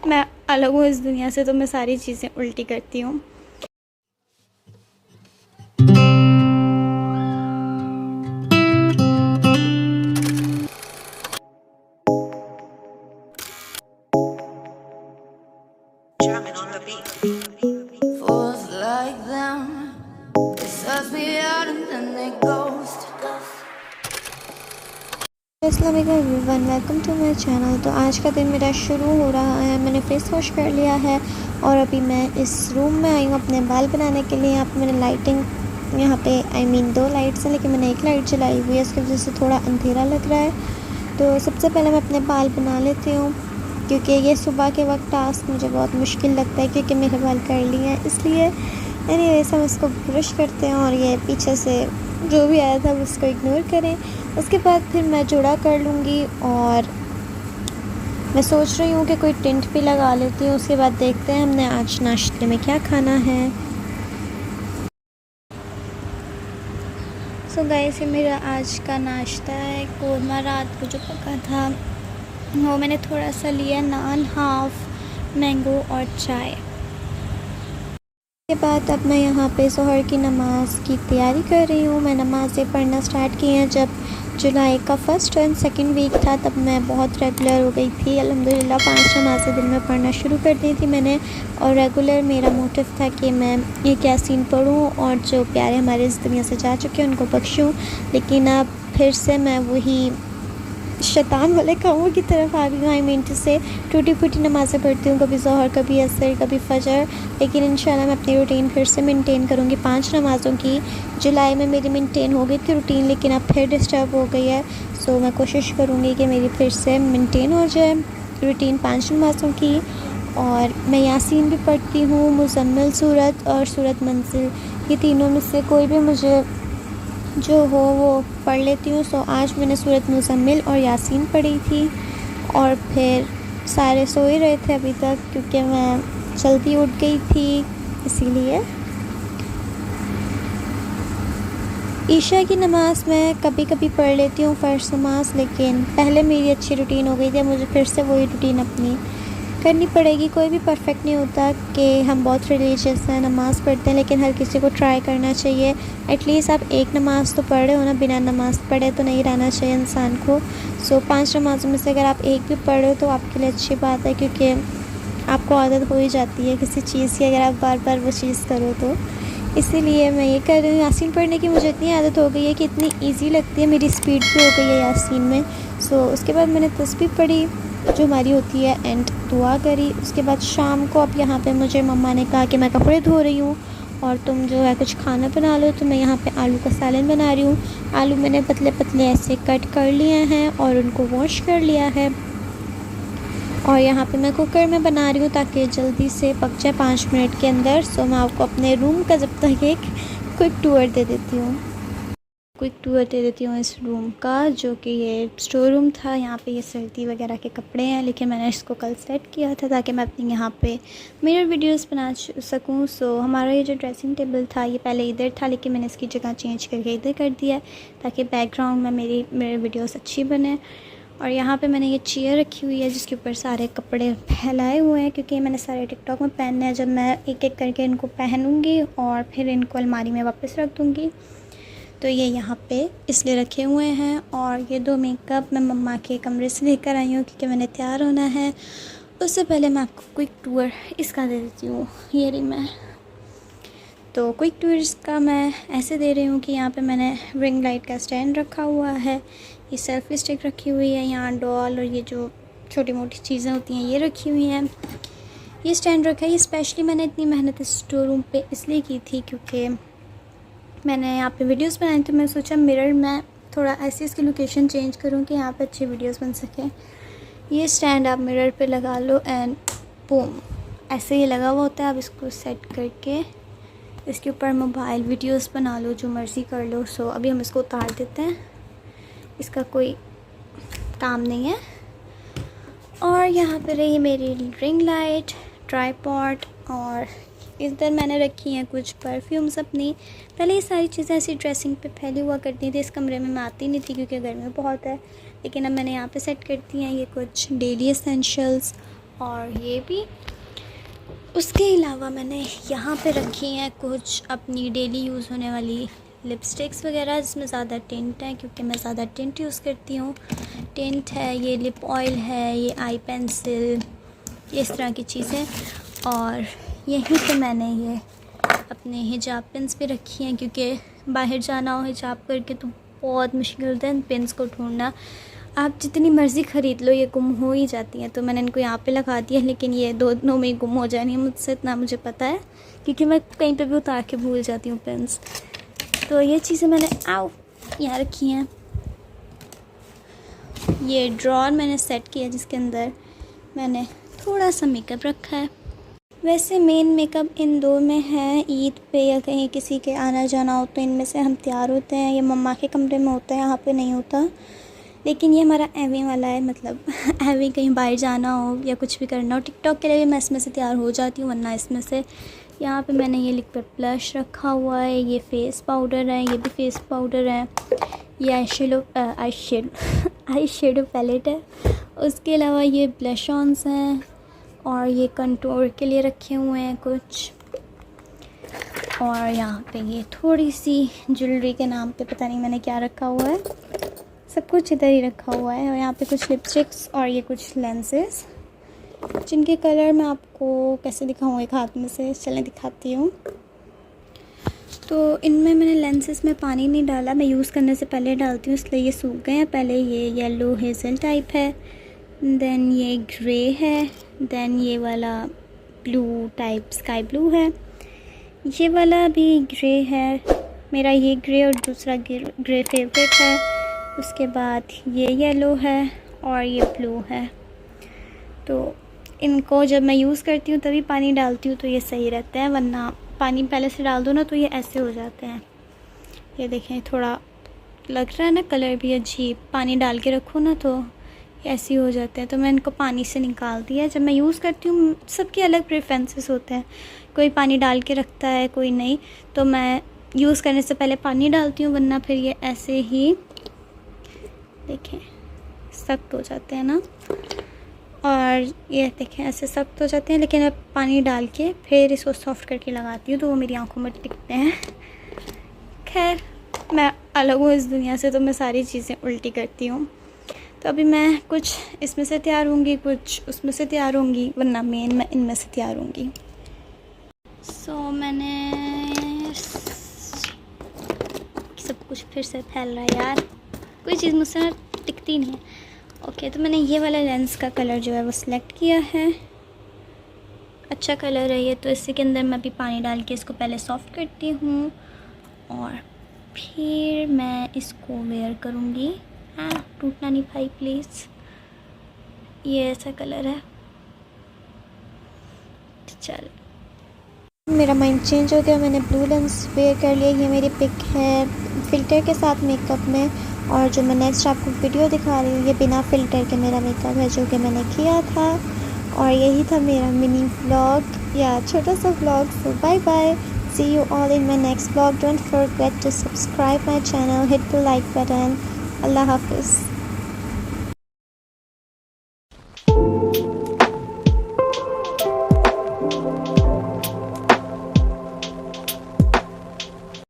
मैं अलग हूँ इस दुनिया से, तो मैं सारी चीज़ें उल्टी करती हूँ। अस्सलाम वालेकुम everyone, welcome to my channel. तो आज का दिन मेरा शुरू हो रहा है। मैंने फेस वॉश कर लिया है और अभी मैं इस रूम में आई हूँ अपने बाल बनाने के लिए। यहाँ पे मैंने लाइटिंग यहाँ पे दो लाइट्स हैं, लेकिन मैंने एक लाइट जलाई हुई है, इसकी वजह से थोड़ा अंधेरा लग रहा है। तो सबसे पहले मैं अपने बाल बना लेती हूँ, क्योंकि ये सुबह के वक्त टास्क मुझे बहुत मुश्किल लगता है, क्योंकि मेरे बाल कर लिए हैं, इसलिए एनीवेज हम इसको ब्रश करते हैं और ये पीछे से जो भी आया था उसको इग्नोर करें। उसके बाद फिर मैं जुड़ा कर लूँगी और मैं सोच रही हूँ कि कोई टिंट भी लगा लेती हूँ। उसके बाद देखते हैं हमने आज नाश्ते में क्या खाना है। सो गाइस, ये मेरा आज का नाश्ता है। कोरमा रात को जो पका था वो मैंने थोड़ा सा लिया, नान, हाफ मैंगो और चाय। के बाद अब मैं यहाँ पे ज़ोहर की नमाज़ की तैयारी कर रही हूँ। मैं नमाज़ें पढ़ना स्टार्ट की हैं जब जुलाई का फर्स्ट एंड सेकंड वीक था, तब मैं बहुत रेगुलर हो गई थी। अल्हम्दुलिल्लाह 5 नमाज़ें दिन में पढ़ना शुरू कर दी थी मैंने, और रेगुलर मेरा मोटिव था कि मैं एक यासीन पढ़ूँ और जो प्यारे हमारे इस दुनिया से जा चुके हैं उनको बख्शूँ। लेकिन अब फिर से मैं वही शैतान वाले कामों की तरफ आ गई हूँ। आई मीन टू से टूटी फूटी नमाज़ें पढ़ती हूँ, कभी ज़ोहर, कभी असर, कभी फ़जर। लेकिन इंशाल्लाह मैं अपनी रूटीन फिर से मेंटेन करूँगी 5 नमाज़ों की। जुलाई में मेरी मेंटेन हो गई थी रूटीन, लेकिन अब फिर डिस्टर्ब हो गई है। सो मैं कोशिश करूँगी कि मेरी फिर से मेंटेन हो जाए रूटीन 5 नमाज़ों की। और मैं यासीन भी पढ़ती हूँ, मुज़म्मिल सूरत और सूरत मंजिल, ये तीनों में से कोई भी मुझे जो हो वो पढ़ लेती हूँ। सो आज मैंने सूरत मुज़म्मिल और यासीन पढ़ी थी, और फिर सारे सो ही रहे थे अभी तक, क्योंकि मैं जल्दी उठ गई थी इसीलिए। ईशा की नमाज़ मैं कभी कभी पढ़ लेती हूँ, फ़र्ज़ नमाज़, लेकिन पहले मेरी अच्छी रूटीन हो गई थी, मुझे फिर से वही रूटीन अपनी करनी पड़ेगी। कोई भी परफेक्ट नहीं होता कि हम बहुत रिलीजियस हैं, नमाज़ पढ़ते हैं, लेकिन हर किसी को ट्राई करना चाहिए। एटलीस्ट आप एक नमाज़ तो पढ़ रहे हो ना, बिना नमाज़ पढ़े तो नहीं रहना चाहिए इंसान को। सो 5 नमाज़ों में से अगर आप एक भी पढ़ रहे हो तो आपके लिए अच्छी बात है, क्योंकि आपको आदत हो ही जाती है किसी चीज़ की अगर आप बार बार वो चीज़ करो तो। इसीलिए मैं ये कर रही हूँ। यासीन पढ़ने की मुझे इतनी आदत हो गई है कि इतनी ईजी लगती है, मेरी स्पीड भी हो गई है यासीन में। सो उसके बाद मैंने तस्बीह पढ़ी जो हमारी होती है, एंड दुआ करी। उसके बाद शाम को अब यहाँ पे मुझे मम्मा ने कहा कि मैं कपड़े धो रही हूँ और तुम जो है कुछ खाना बना लो, तो मैं यहाँ पे आलू का सालन बना रही हूँ। आलू मैंने पतले पतले ऐसे कट कर लिए हैं और उनको वॉश कर लिया है, और यहाँ पे मैं कुकर में बना रही हूँ ताकि जल्दी से पक जाए 5 मिनट के अंदर। सो मैं आपको अपने रूम का जब तक एक क्विक टूर दे देती हूँ इस रूम का, जो कि ये स्टोर रूम था। यहाँ पे ये सर्दी वगैरह के कपड़े हैं, लेकिन मैंने इसको कल सेट किया था ताकि मैं अपनी यहाँ पे मिरर वीडियोस बना सकूँ। सो हमारा ये जो ड्रेसिंग टेबल था ये पहले इधर था, लेकिन मैंने इसकी जगह चेंज करके इधर कर दिया है ताकि बैकग्राउंड में मेरी मिरर वीडियोस अच्छी बने। और यहाँ पे मैंने ये चेयर रखी हुई है जिसके ऊपर सारे कपड़े फैलाए हुए हैं, क्योंकि मैंने सारे टिकटॉक में पहनने हैं। जब मैं एक एक करके इनको पहनूँगी और फिर इनको अलमारी में वापस रख दूँगी, तो ये यहाँ पे इसलिए रखे हुए हैं। और ये 2 मेकअप मैं मम्मा के कमरे से लेकर आई हूँ, क्योंकि मैंने तैयार होना है। उससे पहले मैं आपको क्विक टूर इसका दे देती हूँ। ये रही मैं, तो क्विक टूर इसका मैं ऐसे दे रही हूँ कि यहाँ पे मैंने रिंग लाइट का स्टैंड रखा हुआ है, ये सेल्फी स्टिक रखी हुई है, यहाँ डॉल और ये जो छोटी मोटी चीज़ें होती हैं ये रखी हुई हैं। ये स्टैंड रखा है, ये स्पेशली मैंने इतनी मेहनत इस स्टोर रूम पे इसलिए की थी क्योंकि मैंने यहाँ पे वीडियोस बनाई थी। मैं सोचा मिरर में थोड़ा ऐसी इसकी लोकेशन चेंज करूँ कि यहाँ पे अच्छी वीडियोस बन सकें। ये स्टैंड आप मिरर पे लगा लो एंड बूम, ऐसे ही लगा हुआ होता है। आप इसको सेट करके इसके ऊपर मोबाइल वीडियोस बना लो, जो मर्ज़ी कर लो। सो अभी हम इसको उतार देते हैं, इसका कोई काम नहीं है। और यहाँ पे रही मेरी रिंग लाइट, ट्राईपॉड, और इधर मैंने रखी हैं कुछ परफ्यूम्स अपनी। पहले ये सारी चीज़ें ऐसी ड्रेसिंग पे फैली हुआ करती थी, इस कमरे में मैं आती नहीं थी क्योंकि गर्मी बहुत है, लेकिन अब मैंने यहाँ पे सेट कर दी हैं ये कुछ डेली एसेंशियल्स। और ये भी। उसके अलावा मैंने यहाँ पे रखी हैं कुछ अपनी डेली यूज़ होने वाली लिपस्टिक्स वगैरह, जिसमें ज़्यादा टिंट है क्योंकि मैं ज़्यादा टिंट यूज़ करती हूँ। टिंट है, ये लिप ऑयल है, ये आई पेंसिल, इस तरह की चीज़ें। और यहीं पे मैंने ये अपने हिजाब पिन्स भी रखी हैं क्योंकि बाहर जाना हो हिजाब करके तो बहुत मुश्किल होता है इन पिन्स को ढूंढना। आप जितनी मर्ज़ी ख़रीद लो ये गुम हो ही जाती हैं, तो मैंने इनको यहाँ पे लगा दिया, लेकिन ये 2 दिनों में ही गुम हो जानी है मुझसे, इतना मुझे पता है क्योंकि मैं कहीं पे भी उतार के भूल जाती हूँ पिन्स। तो ये चीज़ें मैंने यहाँ रखी हैं। ये ड्रॉर मैंने सेट किया जिसके अंदर मैंने थोड़ा सा मेकअप रखा है। वैसे मेन मेकअप इन 2 में है। ईद पे या कहीं किसी के आना जाना हो तो इनमें से हम तैयार होते हैं। ये मम्मा के कमरे में होता है, यहाँ पे नहीं होता। लेकिन ये हमारा एवी वाला है, मतलब एवी कहीं बाहर जाना हो या कुछ भी करना हो, टिकटॉक के लिए भी मैं इसमें से तैयार हो जाती हूँ, वरना इसमें से। यहाँ पे मैंने ये लिक्विड ब्लश रखा हुआ है, ये फेस पाउडर है, ये भी फेस पाउडर है, ये आई शेडो पैलेट है। उसके अलावा ये ब्लश ऑन्स हैं और ये कंटूर के लिए रखे हुए हैं कुछ। और यहाँ पे ये थोड़ी सी ज्वेलरी के नाम पे पता नहीं मैंने क्या रखा हुआ है, सब कुछ इधर ही रखा हुआ है। और यहाँ पे कुछ लिपस्टिक्स और ये कुछ लेंसेज, जिनके कलर मैं आपको कैसे दिखाऊँ एक हाथ में से, चलें दिखाती हूँ। तो इनमें मैंने लेंसेज में पानी नहीं डाला, मैं यूज़ करने से पहले डालती हूँ इसलिए ये सूख गए हैं। पहले ये येलो हेज़ल टाइप है, देन ये ग्रे है, देन ये वाला ब्लू टाइप स्काई ब्लू है, ये वाला भी ग्रे है मेरा, ये ग्रे और दूसरा ग्रे फेवरेट है। उसके बाद ये येलो है और ये ब्लू है। तो इनको जब मैं यूज़ करती हूँ तभी पानी डालती हूँ तो ये सही रहता है, वरना पानी पहले से डाल दो ना तो ये ऐसे हो जाते हैं। ये देखें थोड़ा लग रहा है ना कलर भी अजीब, पानी डाल के रखो ना तो ऐसे हो जाते हैं। तो मैं इनको पानी से निकाल दिया। जब मैं यूज़ करती हूँ सबके अलग प्रेफरेंसेस होते हैं, कोई पानी डाल के रखता है कोई नहीं, तो मैं यूज़ करने से पहले पानी डालती हूँ, वरना फिर ये ऐसे ही देखें सख्त हो जाते हैं ना। और ये देखें ऐसे सख्त हो जाते हैं, लेकिन मैं पानी डाल के फिर इसको सॉफ्ट करके लगाती हूँ तो वो मेरी आंखों में टिकते हैं। खैर मैं अलग हूँ इस दुनिया से, तो मैं सारी चीज़ें उल्टी करती हूँ। तो अभी मैं कुछ इसमें से तैयार होंगी, कुछ उसमें से तैयार होंगी, वरना मेन मैं इनमें से तैयार होंगी। मैंने सब कुछ फिर से फैल रहा है यार, कोई चीज़ मुझसे टिकती नहीं है। ओके, तो मैंने ये वाला लेंस का कलर जो है वो सिलेक्ट किया है, अच्छा कलर है ये। तो इसी के अंदर मैं भी पानी डाल के इसको पहले सॉफ्ट करती हूँ और फिर मैं इसको वेयर करूँगी। हाँ टूटना नहीं भाई प्लीज़। ये ऐसा कलर है। चल मेरा माइंड चेंज हो गया, मैंने ब्लू लेंस वेयर कर लिया। ये मेरी पिक है फ़िल्टर के साथ मेकअप में, और जो मैं नेक्स्ट आपको वीडियो दिखा रही हूँ ये बिना फ़िल्टर के मेरा मेकअप है जो कि मैंने किया था। और यही था मेरा मिनी व्लॉग या छोटा सा vlog. So bye bye, see you all in my next vlog. Don't forget to subscribe my channel, hit the like button. अल्लाह हाफिज़।